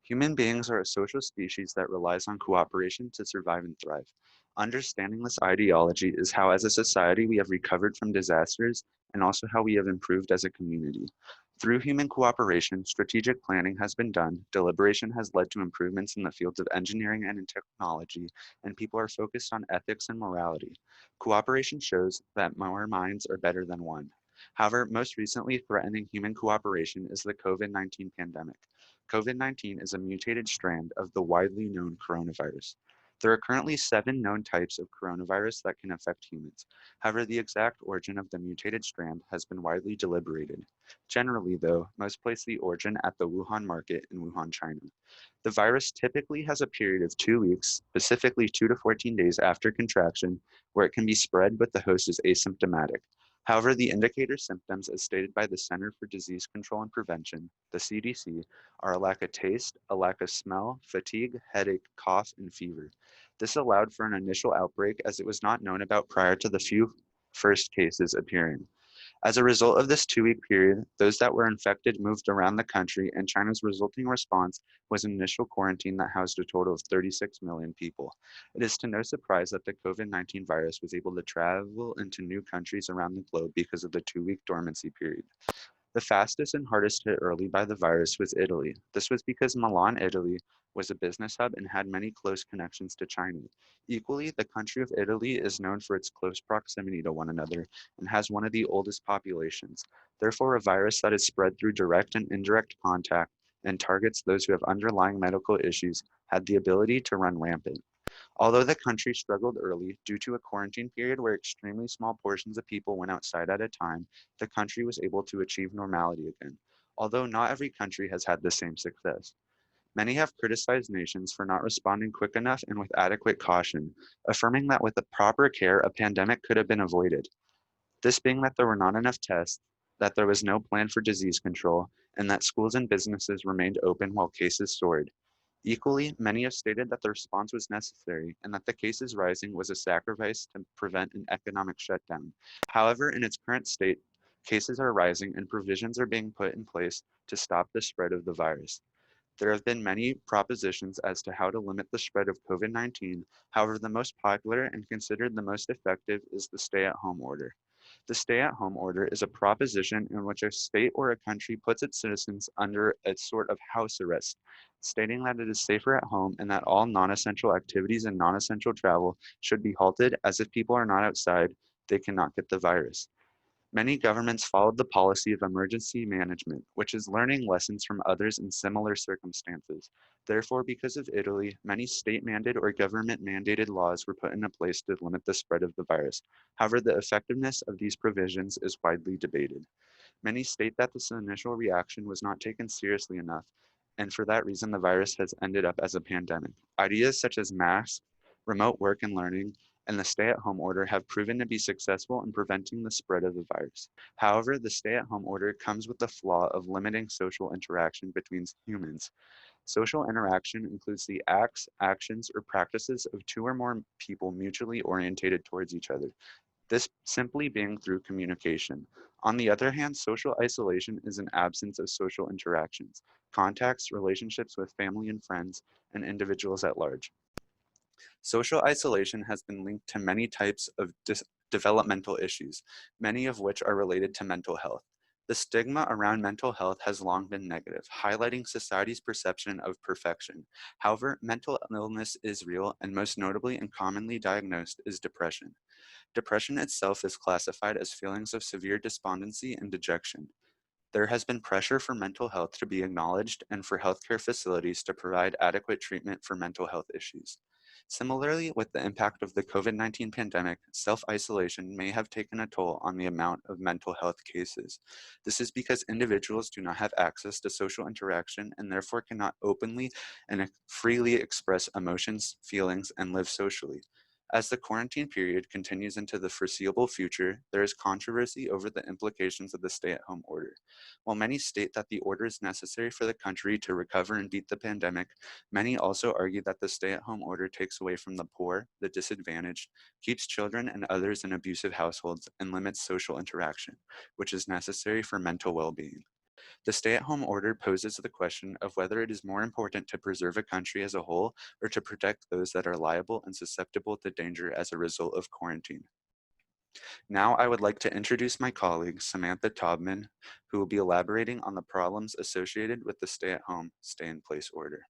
Human beings are a social species that relies on cooperation to survive and thrive. Understanding this ideology is how, as a society, we have recovered from disasters and also how we have improved as a community. Through human cooperation, strategic planning has been done, deliberation has led to improvements in the fields of engineering and in technology, and people are focused on ethics and morality. Cooperation shows that more minds are better than one. However, most recently threatening human cooperation is the COVID-19 pandemic. COVID-19 is a mutated strand of the widely known coronavirus. There are currently 7 known types of coronavirus that can affect humans. However, the exact origin of the mutated strand has been widely deliberated. Generally, though, most place the origin at the Wuhan market in Wuhan, China. The virus typically has a period of 2 weeks, specifically 2 to 14 days after contraction, where it can be spread but the host is asymptomatic. However, the indicator symptoms, as stated by the Center for Disease Control and Prevention, the CDC, are a lack of taste, a lack of smell, fatigue, headache, cough, and fever. This allowed for an initial outbreak as it was not known about prior to the few first cases appearing. As a result of this 2 week period, those that were infected moved around the country, and China's resulting response was an initial quarantine that housed a total of 36 million people. It is to no surprise that the COVID-19 virus was able to travel into new countries around the globe because of the 2 week dormancy period. The fastest and hardest hit early by the virus was Italy. This was because Milan, Italy, was a business hub and had many close connections to China. Equally, the country of Italy is known for its close proximity to one another and has one of the oldest populations. Therefore, a virus that is spread through direct and indirect contact and targets those who have underlying medical issues had the ability to run rampant. Although the country struggled early due to a quarantine period where extremely small portions of people went outside at a time, the country was able to achieve normality again. Although not every country has had the same success. Many have criticized nations for not responding quick enough and with adequate caution, affirming that with the proper care, a pandemic could have been avoided. This being that there were not enough tests, that there was no plan for disease control, and that schools and businesses remained open while cases soared. Equally, many have stated that the response was necessary and that the cases rising was a sacrifice to prevent an economic shutdown. However, in its current state, cases are rising and provisions are being put in place to stop the spread of the virus. There have been many propositions as to how to limit the spread of COVID-19. However, the most popular and considered the most effective is the stay-at-home order. The stay-at-home order is a proposition in which a state or a country puts its citizens under a sort of house arrest, stating that it is safer at home and that all non-essential activities and non-essential travel should be halted, as if people are not outside, they cannot get the virus. Many governments followed the policy of emergency management, which is learning lessons from others in similar circumstances. Therefore, because of Italy, many state-mandated or government-mandated laws were put into place to limit the spread of the virus. However, the effectiveness of these provisions is widely debated. Many state that this initial reaction was not taken seriously enough, and for that reason, the virus has ended up as a pandemic. Ideas such as masks, remote work and learning, and the stay-at-home order have proven to be successful in preventing the spread of the virus. However, the stay-at-home order comes with the flaw of limiting social interaction between humans. Social interaction includes the acts, actions, or practices of 2 or more people mutually orientated towards each other, this simply being through communication. On the other hand, social isolation is an absence of social interactions, contacts, relationships with family and friends, and individuals at large. Social isolation has been linked to many types of developmental issues, many of which are related to mental health. The stigma around mental health has long been negative, highlighting society's perception of perfection. However, mental illness is real, and most notably and commonly diagnosed is depression. Depression itself is classified as feelings of severe despondency and dejection. There has been pressure for mental health to be acknowledged and for healthcare facilities to provide adequate treatment for mental health issues. Similarly, with the impact of the COVID-19 pandemic, self-isolation may have taken a toll on the amount of mental health cases. This is because individuals do not have access to social interaction and therefore cannot openly and freely express emotions, feelings, and live socially. As the quarantine period continues into the foreseeable future, there is controversy over the implications of the stay-at-home order. While many state that the order is necessary for the country to recover and beat the pandemic, many also argue that the stay-at-home order takes away from the poor, the disadvantaged, keeps children and others in abusive households, and limits social interaction, which is necessary for mental well-being. The stay-at-home order poses the question of whether it is more important to preserve a country as a whole or to protect those that are liable and susceptible to danger as a result of quarantine. Now I would like to introduce my colleague, Samantha Taubman, who will be elaborating on the problems associated with the stay-at-home, stay-in-place order.